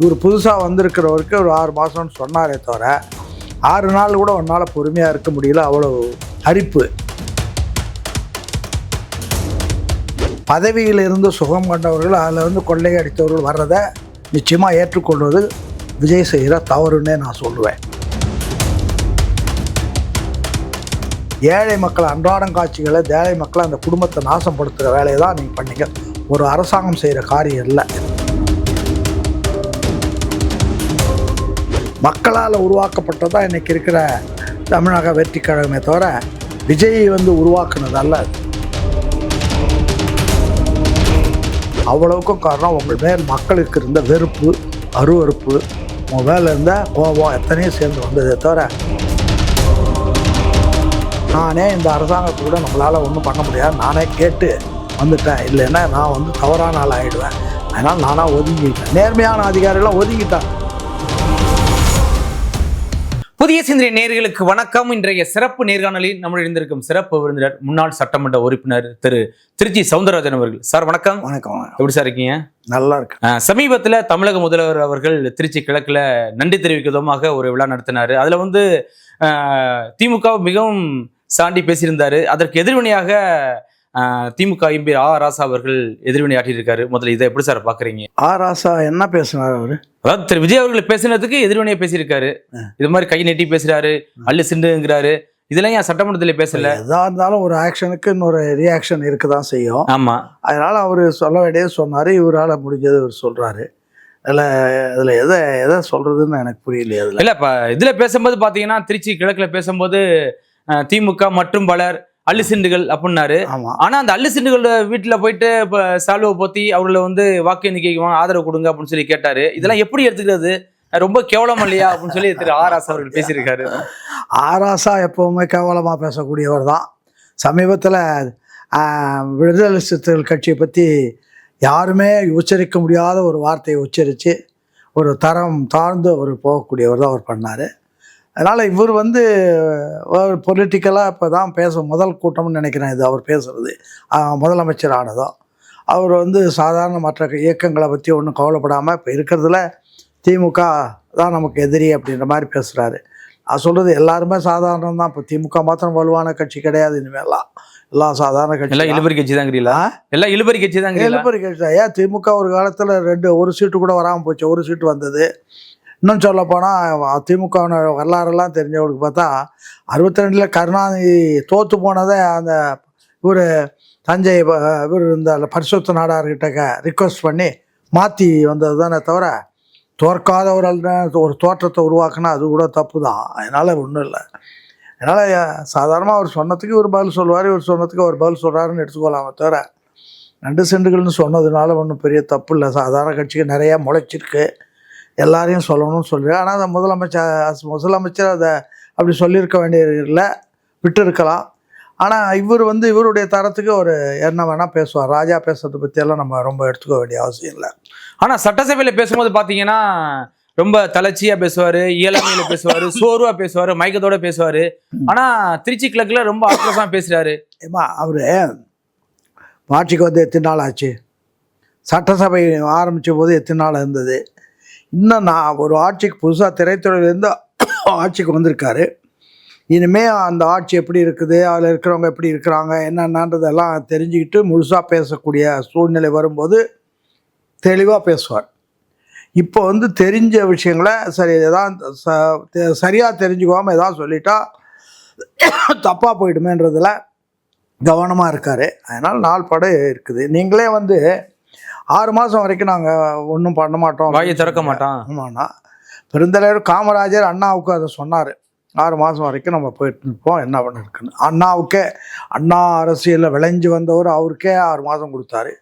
இவர் புதுசாக வந்திருக்கிறவருக்கு ஒரு 6 மாதம்னு சொன்னாரே தவிர 6 நாள் கூட ஒன்றால் பொறுமையாக இருக்க முடியல. அவ்வளோ அரிப்பு. பதவியில் இருந்து சுகம் கண்டவர்கள் அதில் வந்து கொள்ளை அடித்தவர்கள் வர்றதை நிச்சயமாக ஏற்றுக்கொள்வது விஜய் செய்கிற தவறுன்னே நான் சொல்லுவேன். ஏழை மக்கள் அன்றாடம் காட்சிகளை ஏழை மக்களை அந்த குடும்பத்தை நாசப்படுத்துகிற வேலையை தான் நீங்கள் பண்ணீங்க. ஒரு அரசாங்கம் செய்கிற காரியம் இல்லை. மக்களால் உருவாக்கப்பட்டதான் இன்றைக்கி இருக்கிற தமிழக வெற்றி கழகமே தவிர விஜய் வந்து உருவாக்குனதல்ல. அவ்வளவுக்கும் காரணம் உங்கள் மேல் மக்களுக்கு இருந்த வெறுப்பு, அருவறுப்பு, உங்கள் மேலே இருந்த கோபம் எத்தனையும் சேர்ந்து வந்ததே தவிர நானே இந்த அரசாங்கத்தை கூட நம்மளால் ஒன்றும் பண்ண முடியாது, நானே கேட்டு வந்துட்டேன். இல்லைன்னா நான் வந்து தவறான ஆள் ஆகிடுவேன். அதனால் நானாக ஒதுங்கிட்டேன். நேர்மையான அதிகாரிகளாம் ஒதுங்கிட்டேன். புதிய சிந்தனை நேயர்களுக்கு வணக்கம். இன்றைய சிறப்பு நேர்காணலில் நம்முடைய இருந்திருக்கும் சிறப்பு விருந்தினர் முன்னாள் சட்டமன்ற உறுப்பினர் திரு திருச்சி சவுந்தரராஜன் அவர்கள். சார் வணக்கம். வணக்கம். எப்படி சார் இருக்கீங்க? நல்லா இருக்கு. சமீபத்தில் தமிழக முதல்வர் அவர்கள் திருச்சி கிழக்குல நன்றி தெரிவிக்கும் விதமாக ஒரு விழா நடத்தினார். அதுல வந்து திமுக மிகவும் சாண்டி பேசியிருந்தாரு. அதற்கு எதிர்வினையாக திமுக எம்பி ஆ ராசா அவர்கள் எதிர்வினையாற்றியிருக்காரு. முதல்ல இதை எப்படி சார் பாக்குறீங்க? ஆ ராசா என்ன பேசினார்? அவரு அதாவது திரு விஜய் அவர்கள் பேசினதுக்கு எதிர்வினையா பேசியிருக்காரு. இது மாதிரி கை நீட்டி பேசுறாரு, அள்ளு சிண்டுங்கிறாரு. இதெல்லாம் ஏன் சட்டமன்றத்தில் பேசல? எதா இருந்தாலும் ஒரு ஆக்ஷனுக்கு இன்னொரு ரியாக்ஷன் இருக்குதான் செய்யும். ஆமா, அதனால அவரு சொல்ல வேண்டியது சொன்னாரு. இவரால் முடிஞ்சது இவர் சொல்றாரு. அதில் எதை சொல்றதுன்னு எனக்கு புரியலையே. அதில் இல்லை, இப்போ இதில் பேசும்போது பார்த்தீங்கன்னா திருச்சி கிழக்குல பேசும்போது திமுக மற்றும் பலர் அள்ளு சிண்டுகள் அப்படின்னாரு. ஆனா அந்த அள்ளு சிண்டுகள் வீட்டுல போயிட்டு இப்ப சால்வை போத்தி அவர்களை வந்து வாக்கு எண்ணிக்கைக்கு ஆதரவு கொடுங்க அப்படின்னு சொல்லி கேட்டாரு. இதெல்லாம் எப்படி எடுத்துக்கிறது? ரொம்ப கேவலம் இல்லையா அப்படின்னு சொல்லி திரு ஆ ராசா அவர்கள் பேசியிருக்காரு. ஆ ராசா எப்பவுமே கேவலமா பேசக்கூடியவர் தான். சமீபத்தில் விடுதலை சிறுத்தைகள் கட்சியை பற்றி யாருமே உச்சரிக்க முடியாத ஒரு வார்த்தையை உச்சரித்து ஒரு தரம் தாழ்ந்து அவர் போகக்கூடியவர் தான் அவர் பண்ணார். அதனால் இவர் வந்து பொலிட்டிக்கலாக இப்போ தான் முதல் கூட்டம்னு நினைக்கிறேன் இது அவர் பேசுகிறது. முதலமைச்சர் ஆனதோ அவர் வந்து சாதாரண மற்ற இயக்கங்களை பற்றி ஒன்றும் கவலைப்படாமல் இப்போ இருக்கிறதுல திமுக தான் நமக்கு எதிரி அப்படின்ற மாதிரி பேசுகிறாரு. நான் சொல்கிறது எல்லாருமே சாதாரணம் தான். இப்போ திமுக மாத்திரம் வலுவான கட்சி கிடையாது. இனிமேலாம் எல்லாம் சாதாரண கட்சி, எல்லாம் இழுபறி கட்சி தாங்கிறீங்களா? எல்லாம் இழுபறி கட்சி தாங்க. இழுபறி கட்சி தான். ஏன் திமுக ஒரு காலத்தில் ஒரு சீட்டு கூட வராமல் போச்சு, ஒரு சீட்டு வந்தது. இன்னும் சொல்லப்போனால் திமுக வரலாறுலாம் தெரிஞ்சவங்களுக்கு பார்த்தா 62 கருணாநிதி தோற்று போனதை அந்த இவர் தஞ்சை இவர் இந்த பரிசுத்த நாடார்கிட்ட ரிக்வஸ்ட் பண்ணி மாற்றி வந்தது தானே தவிர தோற்காதவர்கள் ஒரு தோற்றத்தை உருவாக்குனா அது கூட தப்பு தான். அதனால் ஒன்றும் இல்லை. அதனால் சாதாரணமாக அவர் சொன்னதுக்கு ஒரு பதில் சொல்லுவார், இவர் சொன்னதுக்கு ஒரு பதில் சொல்கிறாருன்னு எடுத்துக்கொள்ளாமல் தவிர 2 சென்டுகள்னு சொன்னதுனால ஒன்றும் பெரிய தப்பு இல்லை. சாதாரண கட்சிக்கு நிறையா முளைச்சிருக்கு, எல்லாரையும் சொல்லணும்னு சொல்லுவேன். ஆனால் அந்த முதலமைச்சர் அதை அப்படி சொல்லியிருக்க வேண்டியதில்லை, விட்டு இருக்கலாம். ஆனால் இவர் வந்து இவருடைய தரத்துக்கு ஒரு என்ன வேணால் பேசுவார். ராஜா பேசுறதை பற்றியெல்லாம் நம்ம ரொம்ப எடுத்துக்க வேண்டிய அவசியம் இல்லை. ஆனால் சட்டசபையில் பேசும்போது பார்த்தீங்கன்னா ரொம்ப தளர்ச்சியாக பேசுவார், இயலாமையில் பேசுவார், சோர்வாக பேசுவார், மயக்கத்தோடு பேசுவார். ஆனால் திருச்சி கிழக்கில் ரொம்ப ஆக்ரோஷமாக பேசுகிறாரு. ஏமா அவர் ஆட்சிக்கு வந்து எத்தனை நாள் ஆச்சு? சட்டசபை ஆரம்பித்த போது எத்தனை நாள் இருந்தது? இன்னும் நான் ஒரு ஆட்சிக்கு புதுசாக திரைத்துறையிலேருந்து ஆட்சிக்கு வந்திருக்காரு. இனிமேல் அந்த ஆட்சி எப்படி இருக்குது, அதில் இருக்கிறவங்க எப்படி இருக்கிறாங்க, என்னென்னன்றதெல்லாம் தெரிஞ்சுக்கிட்டு முழுசாக பேசக்கூடிய சூழ்நிலை வரும்போது தெளிவாக பேசுவார். இப்போ வந்து தெரிஞ்ச விஷயங்களை சரியாக தெரிஞ்சுக்காமல் எதாவது சொல்லிட்டா தப்பாக போயிடுமேன்றதில் கவனமாக இருக்கார். அதனால் நாள் பட இருக்குது. நீங்களே வந்து 6 மாதம் வரைக்கும் நாங்கள் ஒன்றும் பண்ண மாட்டோம், வாயை திறக்க மாட்டோம். ஆமாண்ணா, பெருந்தலைவர் காமராஜர் அண்ணாவுக்கு அதை சொன்னார். 6 மாதம் வரைக்கும் நம்ம போயிட்டு இருப்போம், என்ன பண்ணிருக்குன்னு. அண்ணா அரசியலில் விளைஞ்சு வந்தவர், அவருக்கே 6 மாதம் கொடுத்தாரு.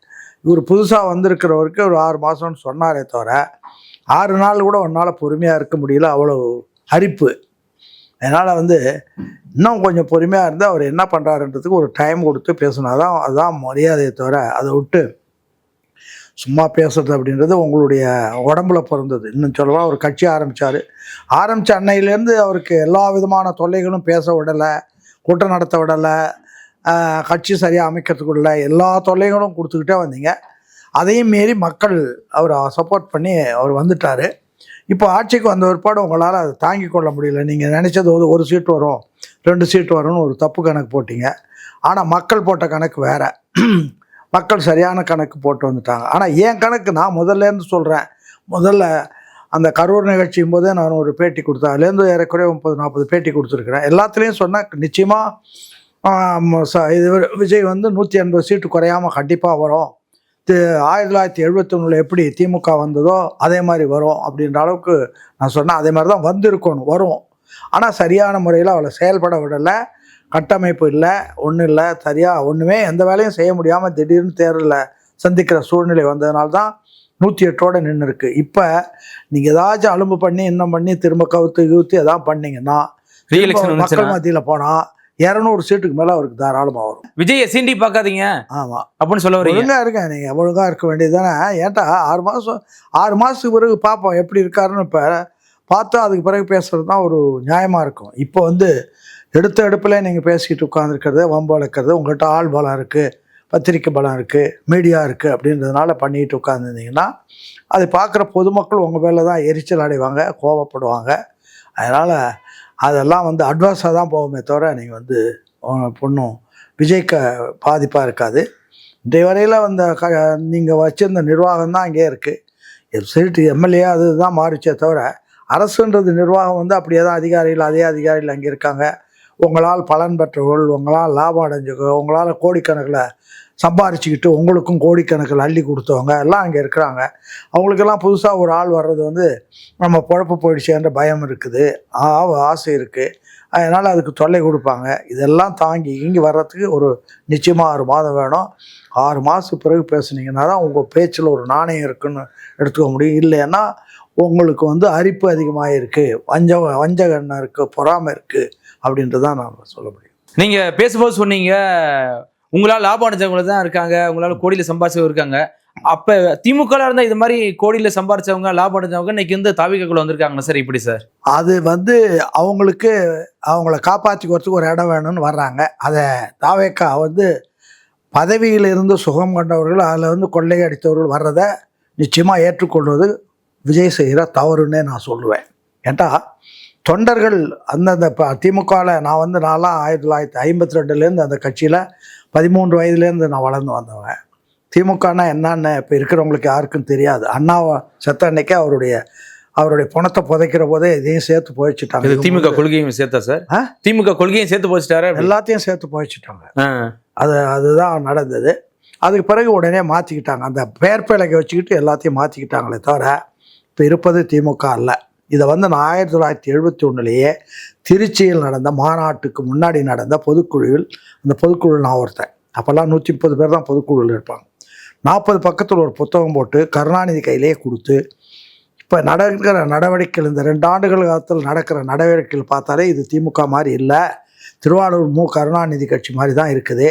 இவர் புதுசாக வந்திருக்கிறவருக்கு ஒரு 6 மாதம்னு சொன்னாரே தவிர 6 நாள் கூட ஒன்றால் பொறுமையாக இருக்க முடியல. அவ்வளோ அரிப்பு. அதனால் வந்து இன்னும் கொஞ்சம் பொறுமையாக இருந்தால் அவர் என்ன பண்ணுறாருன்றதுக்கு ஒரு டைம் கொடுத்து பேசினாதான் அதுதான் மரியாதையை தவிர அதை விட்டு சும்மா பேசுறது அப்படின்றது உங்களுடைய உடம்புல பிறந்தது. இன்னும் சொல்லலாம், ஒரு கட்சி ஆரம்பித்த அன்னையிலேருந்து அவருக்கு எல்லா விதமான தொல்லைகளும் பேச விடலை, கூட்டம் நடத்த விடலை, கட்சி சரியாக அமைக்கிறதுக்குள்ள எல்லா தொல்லைகளும் கொடுத்துக்கிட்டே வந்தீங்க. அதையும் மீறி மக்கள் அவரை சப்போர்ட் பண்ணி அவர் வந்துட்டார். இப்போ ஆட்சிக்கு வந்த பிற்பாடு உங்களால் அதை தாங்கி கொள்ள முடியல. நீங்கள் நினச்சது ஒரு சீட்டு வரும், 2 சீட்டு வரும்னு ஒரு தப்பு கணக்கு போட்டிங்க. ஆனால் மக்கள் போட்ட கணக்கு வேறு. மக்கள் சரியான கணக்கு போட்டு வந்துட்டாங்க. ஆனால் என் கணக்கு நான் முதல்லேருந்து சொல்கிறேன். முதல்ல அந்த கரூர் நிகழ்ச்சியும் போதே நான் ஒரு பேட்டி கொடுத்தேன். அதுலேருந்து ஏறக்குறைய 30-40 பேட்டி கொடுத்துருக்குறேன். எல்லாத்துலேயும் சொன்னேன், நிச்சயமாக இது விஜய் வந்து 180 சீட்டு குறையாமல் கண்டிப்பாக வரும். 1971 எப்படி திமுக வந்ததோ அதே மாதிரி வரும் அப்படின்ற அளவுக்கு நான் சொன்னேன். அதே மாதிரி தான் வந்திருக்கணும், வரும். ஆனால் சரியான முறையில் அவளை செயல்பட விடலை. கட்டமைப்பு இல்லை, ஒன்றும் இல்லை, சரியாக ஒன்றுமே எந்த வேலையும் செய்ய முடியாமல் திடீர்னு தேர்தலில் சந்திக்கிற சூழ்நிலை வந்ததுனால்தான் 108ஓடு நின்று இருக்கு. இப்போ நீங்கள் ஏதாச்சும் அலும்பு பண்ணி இன்னும் பண்ணி திரும்ப கவுத்து எதாவது பண்ணிங்கன்னா மக்கள் மத்தியில் போனால் 200 சீட்டுக்கு மேலே அவருக்கு தாராளமாக வரும். விஜயை சீண்டி பார்க்காதீங்க. ஆமாம் அப்படின்னு சொல்ல வரீங்க. ஒழுங்காக இருக்கேன், நீங்கள் ஒழுங்காக இருக்க வேண்டியது தானே. ஏன்ட்டா 6 மாதத்துக்கு பிறகு பார்ப்போம் எப்படி இருக்காருன்னு. இப்போ பார்த்தா அதுக்கு பிறகு பேசுகிறது தான் ஒரு நியாயமாக இருக்கும். இப்போ வந்து எடுப்பில் நீங்கள் பேசிக்கிட்டு உட்காந்துருக்கிறது, வம்பு வளர்க்குறது, உங்கள்கிட்ட ஆள் பலம் இருக்குது, பத்திரிக்கை பலம் இருக்குது, மீடியா இருக்குது அப்படின்றதுனால பண்ணிட்டு உட்காந்துருந்தீங்கன்னா அதை பார்க்குற பொதுமக்கள் உங்கள் மேலே தான் எரிச்சல் அடைவாங்க, கோபப்படுவாங்க. அதனால் அதெல்லாம் வந்து அட்வான்ஸாக தான் போகுமே தவிர நீங்கள் வந்து பொண்ணும் விஜய்க்கு பாதிப்பாக இருக்காது. இன்றைய வரையில் வந்து நீங்கள் வச்சுருந்த நிர்வாகம் தான் அங்கேயே இருக்குது. சீட்டு எம்எல்ஏ அது தான் மாறிச்சே தவிர அரசுன்றது நிர்வாகம் வந்து அப்படியே தான் அதே அதிகாரிகள் அங்கே இருக்காங்க. உங்களால் பலன் பெற்றவர்கள், உங்களால் லாபம் அடைஞ்சவங்க, உங்களால் கோடிக்கணக்கில் சம்பாரிச்சுக்கிட்டு உங்களுக்கும் கோடிக்கணக்கில் அள்ளி கொடுத்தவங்க எல்லாம் அங்கே இருக்கிறாங்க. அவங்களுக்கெல்லாம் புதுசாக ஒரு ஆள் வர்றது வந்து நம்ம பொழப்பு போயிடுச்சேன்ற பயம் இருக்குது, ஆசை இருக்குது. அதனால் அதுக்கு தொல்லை கொடுப்பாங்க. இதெல்லாம் தாங்கி இங்கே வர்றதுக்கு ஒரு நிச்சயமாக 6 மாதம் வேணும். 6 மாதத்துக்கு பிறகு பேசுனீங்கன்னா தான் உங்கள் பேச்சில் ஒரு நாணயம் இருக்குன்னு எடுத்துக்க முடியும். இல்லைன்னா உங்களுக்கு வந்து அரிப்பு அதிகமாக இருக்குது, வஞ்சகண்ணம் இருக்குது, பொறாமை இருக்குது அப்படின்றதான் நான் சொல்ல முடியும். நீங்கள் பேசும்போது சொன்னீங்க உங்களால் லாபம் அடைஞ்சவங்க தான் இருக்காங்க, உங்களால் கோடியில் சம்பாதிச்சவங்க இருக்காங்க. அப்போ திமுகவில் இருந்தால் இது மாதிரி கோடியில் சம்பாதிச்சவங்க லாபம் அடைஞ்சவங்க இன்னைக்கு வந்து தாவிகக்குள்ள வந்திருக்காங்க சார். இப்படி சார் அது வந்து அவங்கள காப்பாற்றிக்கிறதுக்கு ஒரு இடம் வேணும்னு வர்றாங்க. அதை தாவேக்கா வந்து பதவியிலிருந்து சுகம் கொண்டவர்கள், அதில் வந்து கொள்ளையடித்தவர்கள் வர்றதை நிச்சயமாக ஏற்றுக்கொள்வது விஜய் செய்கிற தவறுன்னே நான் சொல்லுவேன். ஏன்டா தொண்டர்கள் அந்தந்த திமுகவில் நான்லாம் 1952 அந்த கட்சியில் 13 வயதுலேருந்து நான் வளர்ந்து வந்தவன். திமுகனா என்னன்னு இப்போ இருக்கிறவங்களுக்கு யாருக்கும் தெரியாது. அண்ணா செத்த அன்னைக்கே அவருடைய பணத்தை புதைக்கிற போதே இதையும் சேர்த்து போயிச்சுட்டாங்க. திமுக கொள்கையும் சேர்த்தா சார்? திமுக கொள்கையும் சேர்த்து போயிட்டாரு, எல்லாத்தையும் சேர்த்து போயிச்சுட்டாங்க. அதுதான் நடந்தது. அதுக்கு பிறகு உடனே மாற்றிக்கிட்டாங்க. அந்த பெயர் பலகை வச்சுக்கிட்டு எல்லாத்தையும் மாற்றிக்கிட்டாங்களே தவிர இப்போ இருப்பது திமுக அல்ல. இதை வந்து நான் 1971 திருச்சியில் நடந்த மாநாட்டுக்கு முன்னாடி நடந்த பொதுக்குழுவில், அந்த பொதுக்குழு நான் ஒருத்தன். அப்போல்லாம் 130 பேர் தான் பொதுக்குழுவில் இருப்பாங்க. 40 பக்கத்தில் ஒரு புத்தகம் போட்டு கருணாநிதி கையிலேயே கொடுத்து, இப்போ நடக்கிற நடவடிக்கைகள், இந்த 2 ஆண்டுகள் காலத்தில் நடக்கிற நடவடிக்கைகள் பார்த்தாலே இது திமுக மாதிரி இல்லை, திருவாரூர் கருணாநிதி கட்சி மாதிரி தான் இருக்குது.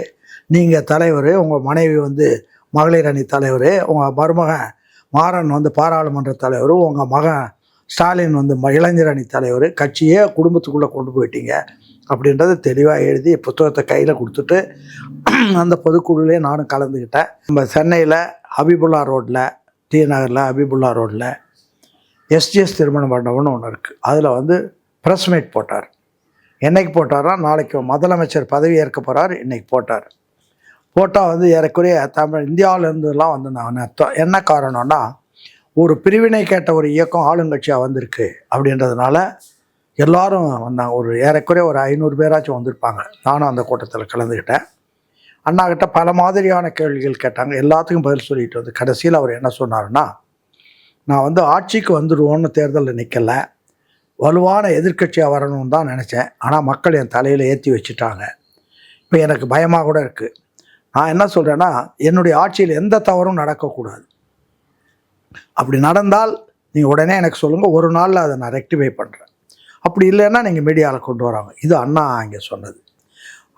நீங்கள் தலைவர், உங்கள் மனைவி வந்து மகளிர் அணி தலைவர், உங்கள் மருமகன் மாறன் வந்து பாராளுமன்ற தலைவர், உங்கள் மகன் ஸ்டாலின் வந்து இளைஞர் அணி தலைவர், கட்சியே குடும்பத்துக்குள்ளே கொண்டு போயிட்டீங்க அப்படின்றத தெளிவாக எழுதி புத்தகத்தை கையில் கொடுத்துட்டு அந்த பொதுக்குழுவிலே நானும் கலந்துக்கிட்டேன். நம்ம சென்னையில் ஹபீபுல்லா ரோட்டில், டி நகரில் ஹபீபுல்லா ரோட்டில் எஸ்ஜிஎஸ் திருமண மண்டபம்னு ஒன்று இருக்குது. அதில் வந்து ப்ரெஸ் மீட் போட்டார். என்றைக்கு போட்டார்னா, நாளைக்கு முதலமைச்சர் பதவி ஏற்க போகிறார், இன்றைக்கி போட்டார். போட்டால் வந்து ஏறக்குறைய இந்தியாவிலேருந்துலாம் வந்து நான் என்ன காரணம்னா, ஒரு பிரிவினை கேட்ட ஒரு இயக்கம் ஆளுங்கட்சியாக வந்திருக்கு அப்படின்றதுனால எல்லாரும் வந்தாங்க. ஏறக்குறைய ஒரு 500 பேராச்சும் வந்திருப்பாங்க. நானும் அந்த கூட்டத்தில் கலந்துக்கிட்டேன். அண்ணாக்கிட்ட பல மாதிரியான கேள்விகள் கேட்டாங்க. எல்லாத்துக்கும் பதில் சொல்லிட்டு வந்து கடைசியில் அவர் என்ன சொன்னார்னா, நான் வந்து ஆட்சிக்கு வந்துடுவோன்னு தேர்தலில் நிற்கலை, வலுவான எதிர்க்கட்சியாக வரணும்னு தான் நினச்சேன். ஆனால் மக்கள் என் தலையில் ஏற்றி வச்சுட்டாங்க. இப்போ எனக்கு பயமாக கூட இருக்குது. நான் என்ன சொல்கிறேன்னா, என்னுடைய ஆட்சியில் எந்த தவறும் நடக்கக்கூடாது. அப்படி நடந்தால் நீங்கள் உடனே எனக்கு சொல்லுங்கள், ஒரு நாளில் அதை நான் ரெக்டிஃபை பண்ணுறேன். அப்படி இல்லைன்னா நீங்கள் மீடியாவில் கொண்டு வராங்க. இது அண்ணா இங்கே சொன்னது.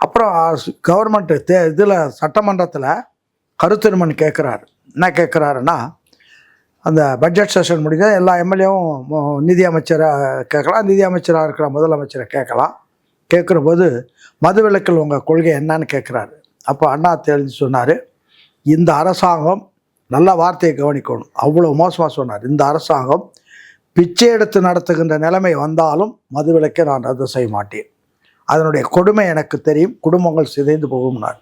அப்புறம் கவர்மெண்ட்டு இதில் சட்டமன்றத்தில் கருத்துரிமன் கேட்குறாரு. என்ன கேட்குறாருன்னா, அந்த பட்ஜெட் செஷன் முடிஞ்சால் எல்லா எம்எல்ஏவும் நிதி அமைச்சராக கேட்கலாம், நிதி அமைச்சராக இருக்கிற முதலமைச்சரை கேட்கலாம். கேட்குற போது மதுவிலக்கில் உங்கள் கொள்கை என்னன்னு கேட்குறாரு. அப்போ அண்ணா தெரிஞ்சு சொன்னார், இந்த அரசாங்கம் நல்ல வார்த்தையை கவனிக்கணும். அவ்வளோ மோசமாக சொன்னார். இந்த அரசாங்கம் பிச்சை எடுத்து நடத்துகின்ற நிலைமை வந்தாலும் மதுவிலக்கை நான் ரத்து செய்ய மாட்டேன். அதனுடைய கொடுமை எனக்கு தெரியும். குடும்பங்கள் சிதைந்து போகும்னார்.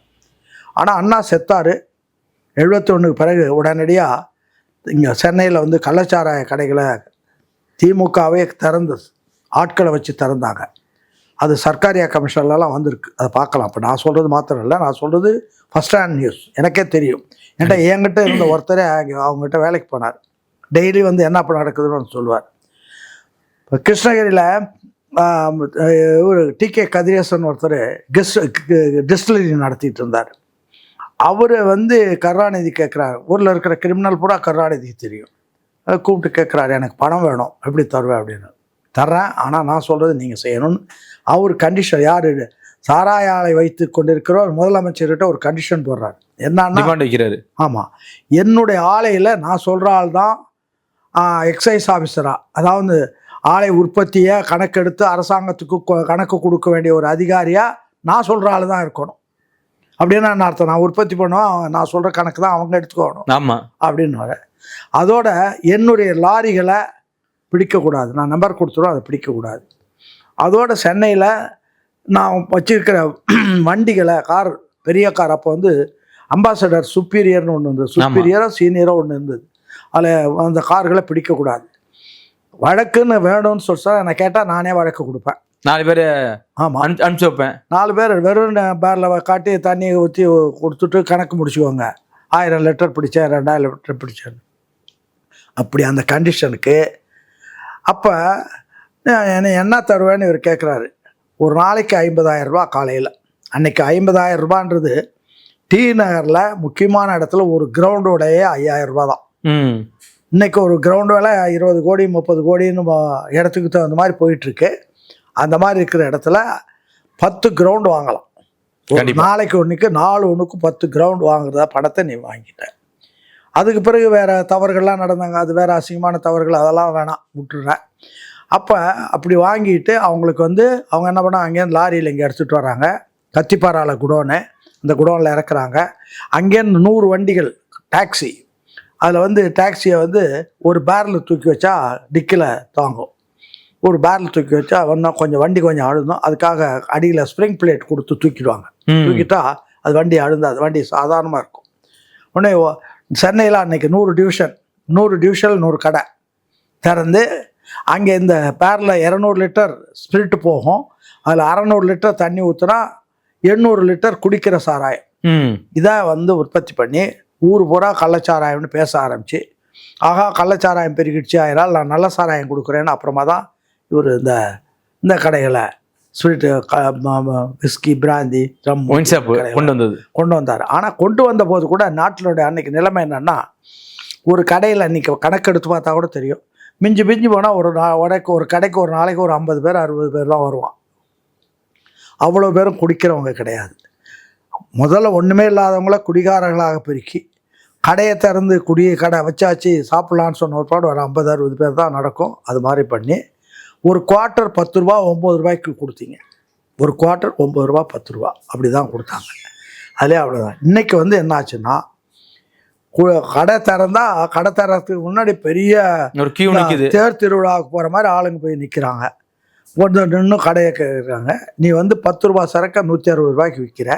ஆனால் அண்ணா செத்தார். 71 பிறகு உடனடியாக இங்கே சென்னையில் வந்து கள்ளச்சாராய கடைகளை திமுகவே திறந்தது, ஆட்களை வச்சு திறந்தாங்க. அது சர்க்காரியா கமிஷன்லலாம் வந்திருக்கு, அதை பார்க்கலாம். இப்போ நான் சொல்கிறது மாத்திரம் இல்லை, நான் சொல்கிறது ஃபஸ்ட் ஹேண்ட் நியூஸ், எனக்கே தெரியும். என்கிட்ட இருந்த ஒருத்தரே அவங்ககிட்ட வேலைக்கு போனார். டெய்லி வந்து என்ன நடக்குதுன்னு சொல்லுவார். இப்போ கிருஷ்ணகிரியில் ஒரு டிகே கதிரேசன் ஒருத்தர் டிஸ்டிலரி நடத்திட்டு இருந்தார். அவர் வந்து கருணாநிதி கேட்குறாரு, ஊரில் இருக்கிற கிரிமினல் பூரா கருணாநிதிக்கு தெரியும். கூப்பிட்டு கேட்குறாரு, எனக்கு பணம் வேணும், எப்படி தருவேன் அப்படின்னு. தர்றேன், ஆனால் நான் சொல்கிறது நீங்கள் செய்யணும்னு அவர் கண்டிஷன். யார்? சாராய ஆலை வைத்து கொண்டிருக்கிற முதலமைச்சர்கிட்ட ஒரு கண்டிஷன் போடுறாரு. என்னன்னா வைக்கிறாரு, ஆமாம், என்னுடைய ஆலையில் நான் சொல்கிற ஆள் தான் எக்ஸைஸ் ஆஃபீஸராக, அதாவது ஆலை உற்பத்தியை கணக்கெடுத்து அரசாங்கத்துக்கு கணக்கு கொடுக்க வேண்டிய ஒரு அதிகாரியாக நான் சொல்கிற ஆள் தான் இருக்கணும். அப்படின்னா என்ன அர்த்தம்? நான் உற்பத்தி பண்ணுவேன், நான் சொல்கிற கணக்கு தான் அவங்க எடுத்துக்கணும். ஆமாம் அப்படின்னு. அதோட என்னுடைய லாரிகளை பிடிக்கக்கூடாது, நான் நம்பர் கொடுத்துருவோம், அதை பிடிக்கக்கூடாது. அதோட சென்னையில் நான் வச்சிருக்கிற வண்டிகளை, கார், பெரிய கார், அப்போ வந்து அம்பாசடர் சுப்பீரியர்னு ஒன்று இருந்தது, சுப்பீரியரோ சீனியரோ ஒன்று இருந்தது. அதில் அந்த கார்களை பிடிக்கக்கூடாது. வழக்குன்னு வேணும்னு சொல்லிட்டு நான் கேட்டால் நானே வழக்கு கொடுப்பேன். 4 பேர் ஆமாம் அனுப்பிச்சு வைப்பேன். 4 பேர் வெறும் பேரில் காட்டி தண்ணியை ஊற்றி கொடுத்துட்டு கணக்கு முடிச்சுக்கோங்க. 1000 லிட்டர் பிடிச்சேன், 2000 லிட்டர் பிடிச்சேன். அப்படி அந்த கண்டிஷனுக்கு அப்போ என்ன தருவேன்னு இவர் கேட்குறாரு. ஒரு நாளைக்கு 50,000 ரூபா காலையில். அன்றைக்கி 50,000 ரூபான்றது டி நகரில் முக்கியமான இடத்துல ஒரு கிரவுண்டோடைய 5,000 ரூபா தான். இன்றைக்கி ஒரு கிரவுண்டு வேலை 20 கோடி 30 கோடின்னு இடத்துக்கு தகுந்த மாதிரி போயிட்டுருக்கு. அந்த மாதிரி இருக்கிற இடத்துல 10 கிரவுண்டு வாங்கலாம். ஒரு நாளைக்கு ஒன்றுக்கு 4 ஒன்றுக்கு 10 கிரவுண்டு வாங்குறதா பணத்தை நீ வாங்கிட்ட. அதுக்கு பிறகு வேறு தவறுகள்லாம் நடந்தாங்க, அது வேறு அசிங்கமான தவறுகள், அதெல்லாம் வேணாம், விட்டுடுறேன். அப்போ அப்படி வாங்கிட்டு அவங்களுக்கு வந்து அவங்க என்ன பண்ணால் அங்கேருந்து லாரியில் இங்கே எடுத்துகிட்டு வராங்க. கத்திப்பாராவில் குடோனு, அந்த குடோனில் இறக்குறாங்க. அங்கேருந்து 100 வண்டிகள் டாக்ஸி. அதில் வந்து டாக்ஸியை வந்து ஒரு பேரில் தூக்கி வச்சா டிக்கில் தாங்கும், ஒரு பேரில் தூக்கி வச்சா இன்னும் கொஞ்சம் வண்டி கொஞ்சம் அழுதும். அதுக்காக அடியில் ஸ்ப்ரிங் பிளேட் கொடுத்து தூக்கிடுவாங்க. தூக்கிட்டா அது வண்டி அழுந்தாது, வண்டி சாதாரணமாக இருக்கும். உடனே சென்னையில் அன்றைக்கி 100 டிவிஷன் 100 கடை திறந்து அங்கே இந்த பேரில் 200 லிட்டர் ஸ்பிரிட்டு போகும். அதில் 600 லிட்டர் தண்ணி ஊற்றுனா 800 லிட்டர் குடிக்கிற சாராயம். இதை வந்து உற்பத்தி பண்ணி ஊர் பூரா கள்ளச்சாராயம்னு பேச ஆரம்பிச்சு, ஆகா கள்ளச்சாராயம் பெருகிடுச்சு, அதனால் நான் நல்ல சாராயம் கொடுக்குறேன்னு அப்புறமா தான் இவர் இந்த கடைகளை ஸ்வீட்டு, விஸ்கி, பிராந்தி, கொண்டு வந்தார். ஆனால் கொண்டு வந்த போது கூட நாட்டினுடைய அன்றைக்கி நிலைமை என்னென்னா, ஒரு கடையில் அன்றைக்கி கணக்கெடுத்து பார்த்தா கூட தெரியும், மிஞ்சி போனால் ஒரு கடைக்கு ஒரு நாளைக்கு ஒரு 50 பேர் 60 பேர் தான் வருவான். அவ்வளோ பேரும் குடிக்கிறவங்க கிடையாது. முதல்ல ஒன்றுமே இல்லாதவங்கள குடிகாரர்களாக பெருக்கி கடையை திறந்து கடை வச்சாச்சு சாப்பிட்லான்னு சொன்ன ஒரு பாடு ஒரு 50-60 பேர் தான் நடக்கும். அது மாதிரி பண்ணி ஒரு குவார்ட்டர் 10 ரூபா 9 ரூபாய்க்கு கொடுத்தீங்க. ஒரு குவார்ட்டர் 9 ரூபா 10 ரூபா அப்படி தான் கொடுத்தாங்க. அதிலே அவ்வளோதான். இன்றைக்கி வந்து என்ன ஆச்சுன்னா, கடை தரத்துக்கு முன்னாடி பெரிய ஒரு கியூ நிக்குது. தேர் திருவிழாவுக்கு போகிற மாதிரி ஆளுங்க போய் நிற்கிறாங்க. இன்னும் கடையை கேட்குறாங்க. நீ வந்து 10 ரூபா சரக்கை 160 ரூபாய்க்கு விற்கிற.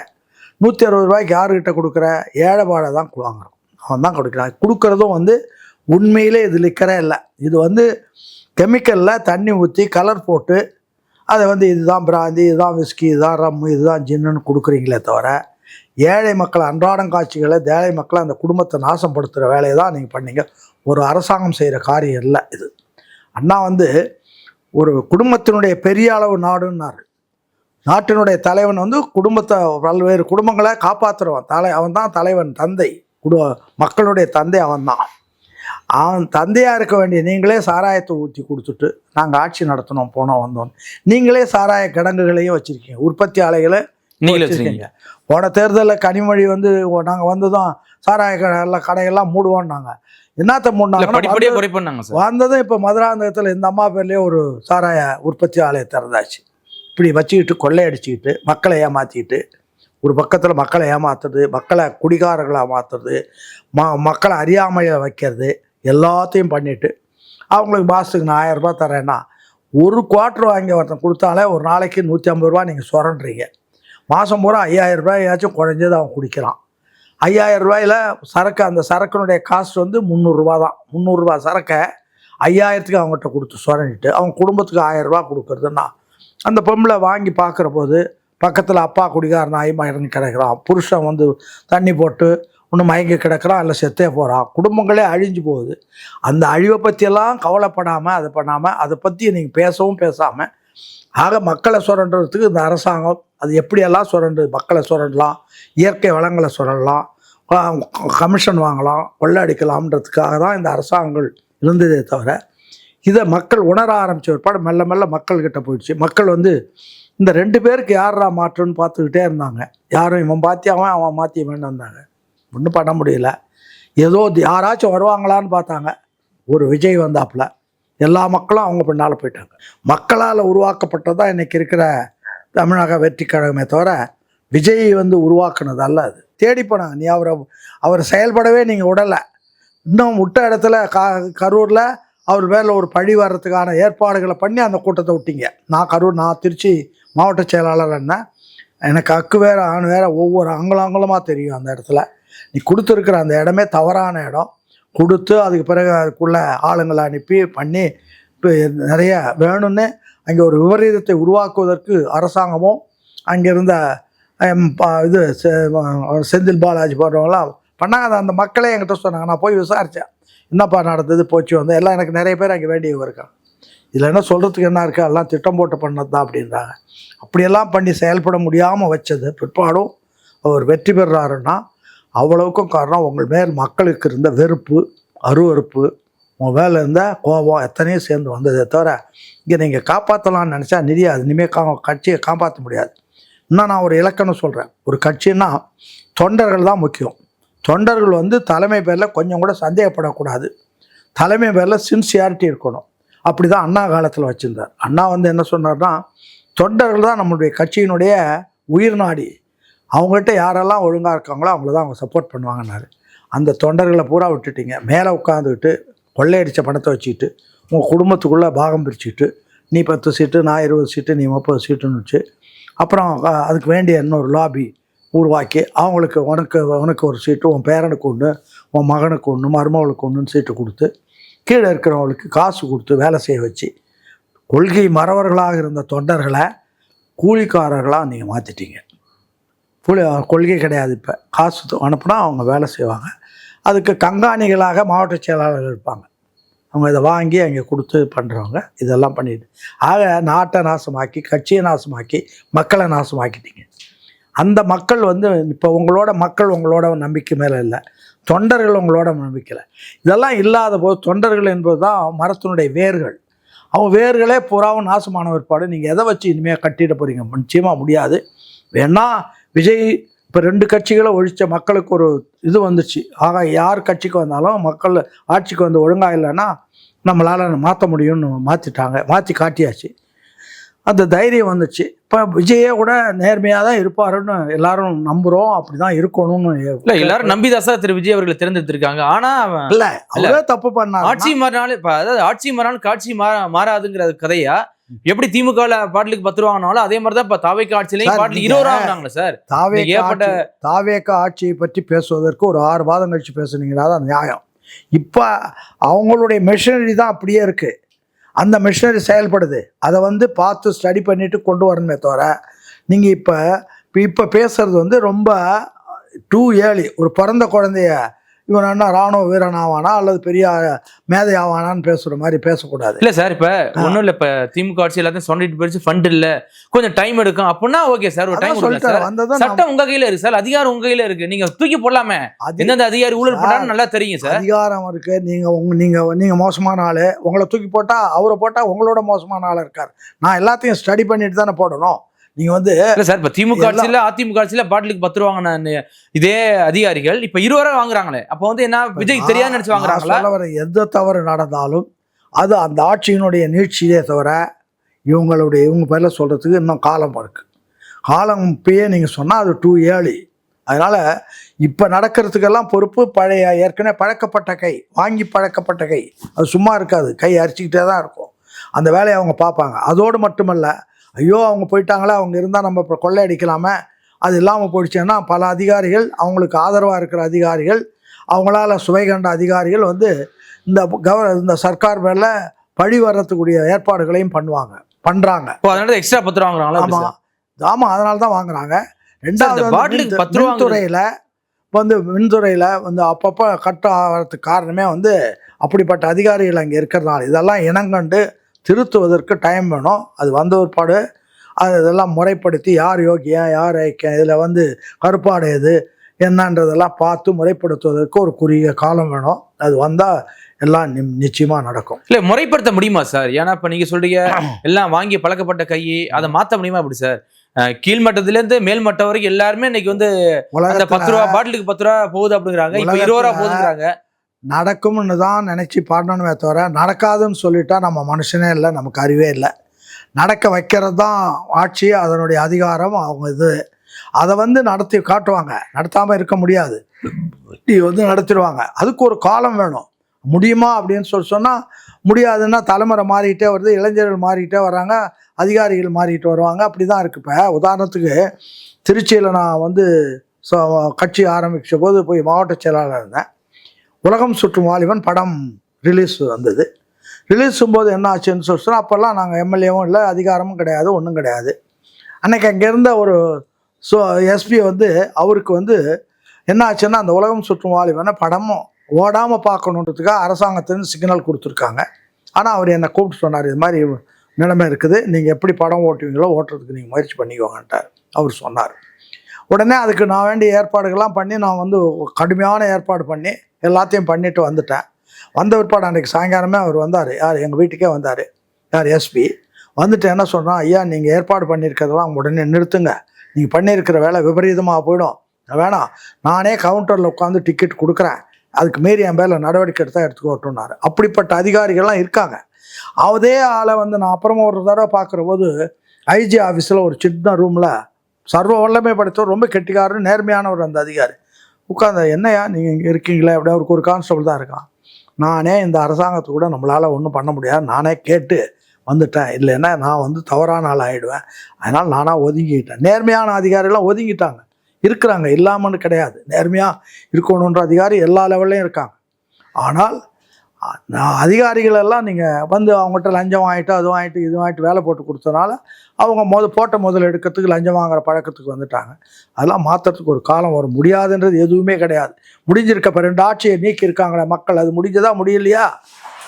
160 ரூபாய்க்கு யாருக்கிட்ட கொடுக்குற? ஏழைபாடை தான் வாங்குறோம், அவன் தான் கொடுக்குறான். கொடுக்குறதும் வந்து உண்மையிலே இது லிக்கரே இல்லை, இது வந்து கெமிக்கலில் தண்ணி ஊற்றி கலர் போட்டு அதை வந்து இதுதான் பிராந்தி, இதுதான் விஸ்கி, இதுதான் ரம்மு, இதுதான் ஜின்னுன்னு கொடுக்குறீங்களே தவிர ஏழை மக்கள் அன்றாடம் காட்சிகளை ஏழை மக்களை அந்த குடும்பத்தை நாசப்படுத்துகிற வேலையை தான் நீங்கள் பண்ணீங்க. ஒரு அரசாங்கம் செய்கிற காரியம் இல்லை இது. அண்ணா வந்து ஒரு குடும்பத்தினுடைய பெரிய அளவு நாடுன்னாரு. நாட்டினுடைய தலைவன் வந்து குடும்பத்தை, பல்வேறு குடும்பங்களை காப்பாற்றுறவன் அவன் தான் தலைவன், தந்தை, மக்களுடைய தந்தை அவன் தான். அவன் தந்தையாக இருக்க வேண்டிய நீங்களே சாராயத்தை ஊற்றி கொடுத்துட்டு நாங்கள் ஆட்சி நடத்தினோம், போனோம் வந்தோம். நீங்களே சாராய கிடங்குகளையும் வச்சுருக்கீங்க, உற்பத்தி ஆலைகளை நீங்களே வச்சுருக்கீங்க. போன தேர்தலில் கனிமொழி வந்து நாங்கள் வந்ததும் சாராய கடையெல்லாம் மூடுவோம்னாங்க. என்னத்த மூடினாங்க? வந்ததும் இப்போ மதுராந்தகத்தில் இந்த அம்மா பேர்லேயே ஒரு சாராய உற்பத்தி ஆலையை திறந்தாச்சு. இப்படி வச்சுக்கிட்டு கொள்ளையடிச்சிக்கிட்டு மக்களை ஏமாற்றிக்கிட்டு ஒரு பக்கத்தில் மக்களை ஏமாத்துறது, மக்களை குடிகாரர்களாக மாற்றுறது, மக்களை அறியாமையை வைக்கிறது, எல்லாத்தையும் பண்ணிவிட்டு அவங்களுக்கு மாதத்துக்கு நான் 1000 ரூபாய் தரேன்னா ஒரு குவார்ட்ரு வாங்கி ஒருத்தன் கொடுத்தாலே ஒரு நாளைக்கு 150 ரூபா நீங்கள் சுரண்டுறீங்க. மாதம் பூரா 5000 ரூபாயாச்சும் குறைஞ்சது அவன் குடிக்கிறான். 5000 ரூபாயில் சரக்கு, அந்த சரக்கினுடைய காஸ்ட் வந்து 300 ரூபா தான். 300 ரூபா சரக்கை 5000க்கு அவங்ககிட்ட கொடுத்து சுரண்டிட்டு அவன் குடும்பத்துக்கு 1000 ரூபா கொடுக்குறதுன்னா அந்த பொம்பளை வாங்கி பார்க்குற போது பக்கத்தில் அப்பா குடிகாரன் ஆகி மயங்கி கிடக்கிறான், புருஷன் வந்து தண்ணி போட்டு ஒன்று மயங்கி கிடக்கிறான், இல்லை செத்தே போகிறான், குடும்பங்களே அழிஞ்சு போகுது. அந்த அழிவை பற்றியெல்லாம் கவலைப்படாமல் அதை பண்ணாமல் அதை பற்றி நீங்கள் பேசவும் பேசாமல் ஆக மக்களை சுரண்டுறதுக்கு இந்த அரசாங்கம் அது எப்படியெல்லாம் சுரண்டு மக்களை சுரண்டலாம், இயற்கை வளங்களை சுரண்டலாம், கமிஷன் வாங்கலாம், கொள்ளடிக்கலாம்ன்றதுக்காக தான் இந்த அரசாங்கங்கள் இருந்ததே தவிர இதை மக்கள் உணர ஆரம்பித்த பிற்பாடு மெல்ல மெல்ல மக்கள்கிட்ட போயிடுச்சு. மக்கள் வந்து இந்த 2 பேருக்கு யாரா மாற்றுன்னு பார்த்துக்கிட்டே இருந்தாங்க. யாரும் இவன் பாத்தியாவன் அவன் மாற்றியவன் வந்தாங்க. ஒன்றும் பண்ண முடியல. ஏதோ யாராச்சும் வருவாங்களான்னு பார்த்தாங்க. ஒரு விஜய் வந்தாப்புல எல்லா மக்களும் அவங்க பின்னால் போயிட்டாங்க. மக்களால் உருவாக்கப்பட்டதான் இன்றைக்கி இருக்கிற தமிழக வெற்றி கழகமே தவிர விஜய் வந்து உருவாக்குனது அல்ல. அது தேடி போனாங்க. நீ அவர் செயல்படவே நீங்கள் விடலை. இன்னும் விட்ட இடத்துல கரூரில் அவர் மேலே ஒரு பழி வர்றதுக்கான ஏற்பாடுகளை பண்ணி அந்த கூட்டத்தை விட்டீங்க. நான் திருச்சி மாவட்ட செயலாளர் என்ன, எனக்கு அக்கு வேறு ஆண் வேறு ஒவ்வொரு அங்குலமாக தெரியும். அந்த இடத்துல நீ கொடுத்துருக்குற அந்த இடமே தவறான இடம். கொடுத்து அதுக்கு பிறகு அதுக்குள்ளே ஆளுங்களை அனுப்பி பண்ணி இப்போ நிறைய வேணும்னு அங்கே ஒரு விபரீதத்தை உருவாக்குவதற்கு அரசாங்கமும் அங்கே இருந்த இது செந்தில் பாலாஜி போன்றவங்களாம் பண்ணாங்க. அந்த மக்களே என்கிட்ட சொன்னாங்க. நான் போய் விசாரித்தேன், என்னப்பா நடந்தது போச்சு வந்து எல்லாம் எனக்கு நிறைய பேர் அங்கே வேண்டியவங்க இருக்காங்க. இதில் என்ன சொல்கிறதுக்கு என்ன இருக்கா, எல்லாம் திட்டம் போட்டு பண்ணது தான் அப்படின்றாங்க. அப்படியெல்லாம் பண்ணி செயல்பட முடியாமல் வச்சது பிற்பாடும் அவர் வெற்றி பெறுறாருன்னா அவ்வளவுக்கும் காரணம் உங்கள் மேல் மக்களுக்கு இருந்த வெறுப்பு, அருவறுப்பு, உங்கள் மேலே இருந்த கோபம் எத்தனையும் சேர்ந்து வந்ததே தவிர இங்கே நீங்கள் காப்பாற்றலான்னு நினச்சா அது இனிமேல் கட்சியை காப்பாற்ற முடியாது. இன்னும் நான் ஒரு இலக்கணம் சொல்கிறேன். ஒரு கட்சின்னா தொண்டர்கள் தான் முக்கியம். தொண்டர்கள் வந்து தலைமை பேரில் கொஞ்சம் கூட சந்தேகப்படக்கூடாது. தலைமை பேரில் சின்சியாரிட்டி இருக்கணும். அப்படி தான் அண்ணா காலத்தில் வச்சுருந்தார். அண்ணா வந்து என்ன சொன்னார்னா, தொண்டர்கள் தான் நம்மளுடைய கட்சியினுடைய உயிர் நாடி, அவங்கள்ட்ட யாரெல்லாம் ஒழுங்காக இருக்காங்களோ அவங்கள தான் அவங்க சப்போர்ட் பண்ணுவாங்கன்னாரு. அந்த தொண்டர்களை பூரா விட்டுட்டீங்க. மேலே உட்காந்துக்கிட்டு கொள்ளையடித்த பணத்தை வச்சுக்கிட்டு உங்கள் குடும்பத்துக்குள்ளே பாகம் பிரிச்சுக்கிட்டு நீ 10 சீட்டு நான் 20 சீட்டு நீ 30 சீட்டுன்னு வச்சு அப்புறம் அதுக்கு வேண்டிய இன்னொரு லாபி உருவாக்கி அவங்களுக்கு உனக்கு ஒரு சீட்டு, உன் பேரனுக்கு ஒன்று, உன் மகனுக்கு ஒன்று, மருமகளுக்கு ஒன்றுன்னு சீட்டு கொடுத்து கீழே இருக்கிறவங்களுக்கு காசு கொடுத்து வேலை செய்ய வச்சு கொள்கை மறவர்களாக இருந்த தொண்டர்களை கூலிக்காரர்களாக நீங்கள் மாற்றிட்டீங்க. கொள்கை கிடையாது. இப்போ காசு அனுப்புனா அவங்க வேலை செய்வாங்க. அதுக்கு கண்காணிகளாக மாவட்ட செயலாளர்கள் இருப்பாங்க. அவங்க இதை வாங்கி அங்கே கொடுத்து பண்ணுறவங்க இதெல்லாம் பண்ணிட்டு ஆக நாட்டை நாசமாக்கி கட்சியை நாசமாக்கி மக்களை நாசமாக்கிட்டீங்க. அந்த மக்கள் வந்து இப்போ உங்களோட நம்பிக்கை மேலே இல்லை, தொண்டர்கள் உங்களோட நம்பிக்கலை. இதெல்லாம் இல்லாத போது தொண்டர்கள் என்பது தான் மரத்தினுடைய வேர்கள். அவங்க வேர்களே புறாவும் நாசமான ஏற்பாடு. நீங்கள் எதை வச்சு இனிமேல் கட்டிட போகிறீங்க? நிச்சயமாக முடியாது. வேணா விஜய் இப்போ 2 கட்சிகளை ஒழித்த மக்களுக்கு ஒரு இது வந்துச்சு. ஆக யார் கட்சிக்கு வந்தாலும் மக்கள் ஆட்சிக்கு வந்து ஒழுங்காக இல்லைன்னா நம்மளால் மாற்ற முடியும்னு மாற்றி காட்டியாச்சு. அந்த தைரியம் வந்துச்சு. இப்போ விஜயே கூட நேர்மையாக தான் இருப்பாருன்னு எல்லாரும் நம்புகிறோம். அப்படி தான் இருக்கணும்னு இல்லை, எல்லாரும் நம்பிதாசா திரு விஜய் அவர்களை தேர்ந்தெடுத்திருக்காங்க. ஆனால் இல்லை, அவரே தப்பு பண்ணார். ஆட்சி மாறினாலும் இப்போ அதாவது ஆட்சி மாறினாலும் காட்சி மாறாதுங்கிற கதையா எப்படி திமுக பாட்டிலுக்கு 10 ரூபா ஆனாலும் அதே மாதிரி தான் இப்போ தாவேக்கா ஆட்சியிலையும் பாட்டில் 20 ரூபா ஆனாங்களே சார். தாவேக்கா ஆட்சியை பற்றி பேசுவதற்கு ஒரு 6 மாதம் கழிச்சு பேசுனீங்கன்னா தான் நியாயம். இப்போ அவங்களுடைய மெஷினரி தான் அப்படியே இருக்குது. அந்த மிஷினரி செயல்படுது. அதை வந்து பார்த்து ஸ்டடி பண்ணிவிட்டு கொண்டு வரணுமே தவிர நீங்கள் இப்போ பேசுகிறது வந்து ரொம்ப டூ ஏர்லி. ஒரு பிறந்த குழந்தைய இவன் என்ன ராணுவ வீரன் ஆவானா அல்லது பெரிய மேதை ஆவானான்னு பேசுகிற மாதிரி பேசக்கூடாது. இல்லை சார், இப்போ ஒன்றும் இல்லை. இப்போ திமுக ஆட்சி எல்லாத்தையும் சொல்லிட்டு போயிடுச்சு, ஃபண்ட் இல்லை, கொஞ்சம் டைம் எடுக்கும் அப்படின்னா ஓகே சார். ஒரு டைம் சொல்லிட்டு சட்டம் உங்கள் கையில் இருக்குது சார், அதிகாரம் உங்கள் கையில் இருக்குது. நீங்கள் தூக்கி போடலாமே. எந்தெந்த அதிகாரி ஊழல் போட்டாலும் நல்லா தெரியும் சார். அதிகாரம் இருக்குது. நீங்கள் மோசமான ஆள், உங்களை தூக்கி போட்டால் அவரை போட்டால் உங்களோட மோசமான ஆள் இருக்கார். நான் எல்லாத்தையும் ஸ்டடி பண்ணிட்டு தானே போடணும். நீங்க வந்து சார் இப்போ திமுக ஆட்சியில் அதிமுக ஆட்சியில் பாட்டிலுக்கு 10 ரூபா வாங்கின இதே அதிகாரிகள் இப்போ 20 ரூபா வாங்குறாங்களே. அப்போ வந்து என்ன விஜய் தெரியாது நினைச்சு வாங்குறாங்களா? எந்த தவறு நடந்தாலும் அது அந்த ஆட்சியினுடைய நீட்சியே தவிர இவங்க பேர்ல சொல்றதுக்கு இன்னும் காலம் இருக்கு. காலம் இப்பயே நீங்கள் சொன்னால் அது டூ ஏர்லி. அதனால் இப்போ நடக்கிறதுக்கெல்லாம் பொறுப்பு பழைய ஏற்கனவே பழக்கப்பட்ட கை, வாங்கி பழக்கப்பட்ட கை. அது சும்மா இருக்காது, கை அரிச்சிக்கிட்டே தான் இருக்கும். அந்த வேலையை அவங்க பார்ப்பாங்க. அதோடு மட்டுமல்ல, ஐயோ அவங்க போயிட்டாங்களே, அவங்க இருந்தால் நம்ம இப்போ கொள்ளையடிக்கலாமே, அது இல்லாமல் போயிடுச்சுன்னா பல அதிகாரிகள், அவங்களுக்கு ஆதரவாக இருக்கிற அதிகாரிகள், அவங்களால சுவை கண்ட அதிகாரிகள் வந்து இந்த சர்க்கார் மேலே பழி வர்றதுக்குரிய ஏற்பாடுகளையும் பண்ணுறாங்க. அதனால எக்ஸ்ட்ரா 10 ரூபா வாங்குறாங்களா? ஆமாம், அதனால தான் வாங்குறாங்க. ரெண்டாவது மின்துறையில் வந்து அப்பப்போ கட் ஆகிறதுக்கு காரணமே வந்து அப்படிப்பட்ட அதிகாரிகள் அங்கே இருக்கிறதுனால. இதெல்லாம் இனங்கண்டு திருத்துவதற்கு டைம் வேணும். அது வந்த ஒருபாடு இதெல்லாம் முறைப்படுத்தி யார் யோகியம் யார் ஐக்கியம், இதில் வந்து கருப்பாடு எது என்னன்றதெல்லாம் பார்த்து முறைப்படுத்துவதற்கு ஒரு குறுகிய காலம் வேணும். அது வந்தால் எல்லாம் நிச்சயமாக நடக்கும். இல்லை முறைப்படுத்த முடியுமா சார்? ஏன்னா இப்போ நீங்கள் சொல்றீங்க எல்லாம் வாங்கி பழக்கப்பட்ட கை, அதை மாற்ற முடியுமா அப்படி சார்? கீழ்மட்டத்திலேருந்து மேல் மட்டம் வரைக்கும் எல்லாருமே இன்னைக்கு வந்து அந்த 10 ரூபா பாட்டிலுக்கு 10 ரூபா போகுது அப்படிங்கிறாங்க, இப்போ 20 ரூபா போகுதுங்கிறாங்க. நடக்கும்னு தான் நினச்சி பாடணுமே தவிர நடக்காதுன்னு சொல்லிட்டா நம்ம மனுஷனே இல்லை, நமக்கு அறிவே இல்லை. நடக்க வைக்கிறது தான் ஆட்சி, அதனுடைய அதிகாரம், அவங்க இது. அதை வந்து நடத்தி காட்டுவாங்க, நடத்தாமல் இருக்க முடியாது. வந்து நடத்திடுவாங்க. அதுக்கு ஒரு காலம் வேணும். முடியுமா அப்படின்னு சொன்னால் முடியாதுன்னா தலைமுறை மாறிக்கிட்டே வருது, இளைஞர்கள் மாறிக்கிட்டே வர்றாங்க, அதிகாரிகள் மாறிக்கிட்டு வருவாங்க. அப்படி தான் இருக்குது. இப்போ உதாரணத்துக்கு திருச்சியில் நான் வந்து கட்சி ஆரம்பித்த போது போய் மாவட்ட செயலாளர் இருந்தேன். உலகம் சுற்றும் வாலிபன் படம் ரிலீஸ் வந்தது. ரிலீஸும் போது என்ன ஆச்சுன்னு சொன்னால் அப்போல்லாம் நாங்கள் எம்எல்ஏவும் இல்லை, அதிகாரமும் கிடையாது, ஒன்றும் கிடையாது. அன்றைக்கி அங்கே இருந்த ஒரு எஸ்பி வந்து அவருக்கு வந்து என்ன ஆச்சுன்னா அந்த உலகம் சுற்றும் வாலிபனை படமும் ஓடாமல் பார்க்கணுன்றதுக்காக அரசாங்கத்திலேருந்து சிக்னல் கொடுத்துருக்காங்க. ஆனால் அவர் என்னை கூப்பிட்டு சொன்னார், இது மாதிரி நிலைமை இருக்குது, நீங்கள் எப்படி படம் ஓட்டுவீங்களோ ஓட்டுறதுக்கு நீங்கள் முயற்சி பண்ணிக்கோங்கன்ட்டார் அவர் சொன்னார். உடனே அதுக்கு நான் வேண்டிய ஏற்பாடுகள்லாம் பண்ணி நான் வந்து கடுமையான ஏற்பாடு பண்ணி எல்லாத்தையும் பண்ணிவிட்டு வந்துட்டேன். வந்த பிற்பாடு அன்றைக்கி சாயங்காலமே அவர் வந்தார், யார் எங்கள் வீட்டுக்கே வந்தார், யார் எஸ்பி. வந்துட்டு என்ன சொன்னால், ஐயா நீங்கள் ஏற்பாடு பண்ணியிருக்கிறதெல்லாம் உடனே நிறுத்துங்க, நீங்கள் பண்ணியிருக்கிற வேலை விபரீதமாக போயிடும், வேணாம், நானே கவுண்டரில் உட்காந்து டிக்கெட் கொடுக்குறேன், அதுக்கு மீறி என் பேரில் நடவடிக்கை எடுத்தால் எடுத்துக்கோட்டுனார். அப்படிப்பட்ட அதிகாரிகள்லாம் இருக்காங்க. அதே ஆளை வந்து நான் அப்புறமா ஒரு தடவை பார்க்குற போது ஐஜி ஆஃபீஸில் ஒரு சின்ன ரூமில் சர்வ வல்லமை படைத்தவர், ரொம்ப கெட்டிக்காரர், நேர்மையானவர் அந்த அதிகாரி உட்காந்து, என்னையா நீங்கள் இங்கே இருக்கீங்களே அப்படியே, அவருக்கு ஒரு கான்ஸ்டபிள் தான் இருக்கான். நானே இந்த அரசாங்கத்தை கூட நம்மளால் ஒன்றும் பண்ண முடியாது, நானே கேட்டு வந்துட்டேன், இல்லைன்னா நான் வந்து தவறான ஆள் ஆகிடுவேன், அதனால் நானாக ஒதுங்கிக்கிட்டேன். நேர்மையான அதிகாரிலாம் ஒதுங்கிட்டாங்க, இருக்கிறாங்க, இல்லாமன்னு கிடையாது. நேர்மையாக இருக்கணுன்ற அதிகாரி எல்லா லெவல்லையும் இருக்காங்க. ஆனால் அதிகாரிகள் எல்லாம் நீங்கள் வந்து அவங்ககிட்ட லஞ்சம் வாங்கிட்டு அது வாங்கிட்டு இது வாங்கிட்டு வேலை போட்டு கொடுத்தனால அவங்க போட்ட முதல் எடுக்கிறதுக்கு லஞ்சம் வாங்குற பழக்கத்துக்கு வந்துட்டாங்க. அதெல்லாம் மாற்றுறதுக்கு ஒரு காலம் வரும். முடியாதுன்றது எதுவுமே கிடையாது. முடிஞ்சிருக்க இப்போ 2 ஆட்சியை நீக்கி இருக்காங்களே மக்கள், அது முடிஞ்சதா முடியலையா?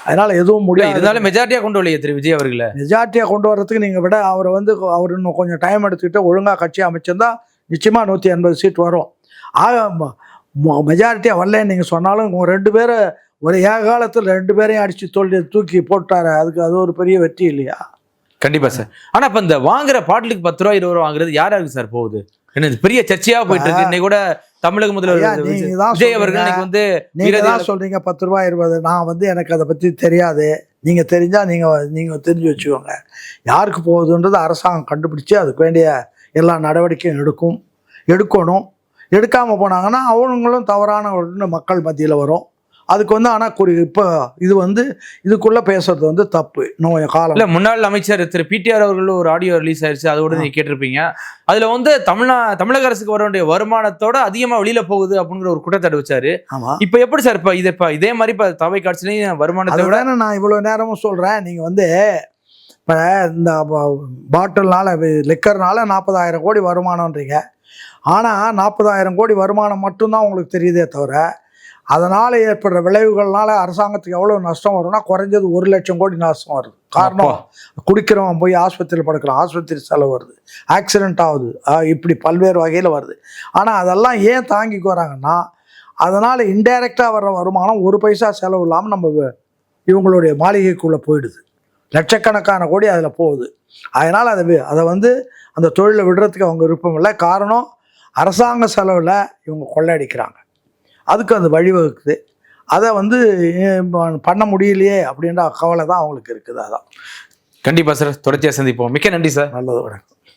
அதனால் எதுவும் முடியாது. இருந்தாலும் மெஜாரிட்டியாக கொண்டு வரலையே திரு விஜய் அவர்களை. மெஜாரிட்டியாக கொண்டு வர்றதுக்கு நீங்கள் விட அவர் இன்னும் கொஞ்சம் டைம் எடுத்துக்கிட்டு ஒழுங்காக கட்சி அமைச்சிருந்தா நிச்சயமாக 180 சீட் வரும். மெஜாரிட்டியாக வரலன்னு நீங்கள் சொன்னாலும் 2 பேரை ஒரு ஏகாலத்தில் 2 பேரையும் அடித்து தூக்கி போட்டார், அதுக்கு அது ஒரு பெரிய வெற்றி இல்லையா? கண்டிப்பா சார். ஆனா இப்ப இந்த வாங்குற பாட்டிலுக்கு 10 ரூபா 20 ரூபா வாங்குறது யாராருக்கு சார் போகுது? என்ன பெரிய சர்ச்சையா போயிட்டு இருக்கு. இன்னைக்கு கூட தமிழக முதல்வர் விஜய் அவர்கள் வந்து நீங்க தான் சொல்றீங்க 10 ரூபா 20. நான் வந்து எனக்கு அதை பத்தி தெரியாது. நீங்க தெரிஞ்சா நீங்க தெரிஞ்சு வச்சுக்கோங்க. யாருக்கு போகுதுன்றது அரசாங்கம் கண்டுபிடிச்சு அதுக்கு வேண்டிய எல்லா நடவடிக்கையும் எடுக்கணும். எடுக்காம போனாங்கன்னா அவங்களும் தவறான மக்கள் மத்தியில் வரும். அதுக்கு வந்து ஆனால் இப்போ இது வந்து இதுக்குள்ள பேசுறது வந்து தப்பு. இன்னும் காலம் இல்லை, முன்னாள் அமைச்சர் திரு பிடிஆர் அவர்கள் ஒரு ஆடியோ ரிலீஸ் ஆயிடுச்சு, அதோட நீங்க கேட்டிருப்பீங்க. அதுல வந்து தமிழக அரசுக்கு வர வேண்டிய வருமானத்தோட அதிகமா வெளியில போகுது அப்படிங்கிற ஒரு குற்றச்சாட்டு வச்சாரு. இப்ப எப்படி சார் இப்ப இதே மாதிரி இப்ப தவை காட்சிலையும் வருமானத்தை விட நான் இவ்வளவு நேரமும் சொல்றேன். நீங்க வந்து இப்ப இந்த பாட்டில்னால லிக்கர்னால 40,000 கோடி வருமானம்ன்றீங்க. ஆனா 40,000 கோடி வருமானம் மட்டும்தான் உங்களுக்கு தெரியுதே தவிர அதனால் ஏற்படுற விளைவுகள்னால அரசாங்கத்துக்கு எவ்வளோ நஷ்டம் வரும்னா குறைஞ்சது 1,00,000 கோடி நஷ்டம் வருது. காரணம், குடிக்கிறவன் போய் ஆஸ்பத்திரியில் படுக்கிறான், ஆஸ்பத்திரி செலவு வருது, ஆக்சிடென்ட் ஆகுது, இப்படி பல்வேறு வகையில் வருது. ஆனால் அதெல்லாம் ஏன் தாங்கிக்கு வராங்கன்னா அதனால் இன்டைரக்டாக வர்ற வருமானம் 1 பைசா செலவு இல்லாமல் நம்ம இவங்களுடைய மாளிகைக்குள்ளே போயிடுது. லட்சக்கணக்கான கோடி அதில் போகுது. அதனால் அதை வந்து அந்த தொழிலை விடுறதுக்கு அவங்க விருப்பம் இல்லை. காரணம், அரசாங்க செலவில் இவங்க கொள்ளையடிக்கிறாங்க, அதுக்கு அது வழிவகுக்குது. அதை வந்து பண்ண முடியலையே அப்படின்ற கவலை தான் அவங்களுக்கு இருக்குது. அதான். கண்டிப்பாக சார், தொடர்ச்சியாக சந்திப்போம். மிக்க நன்றி சார். நல்லது, வணக்கம்.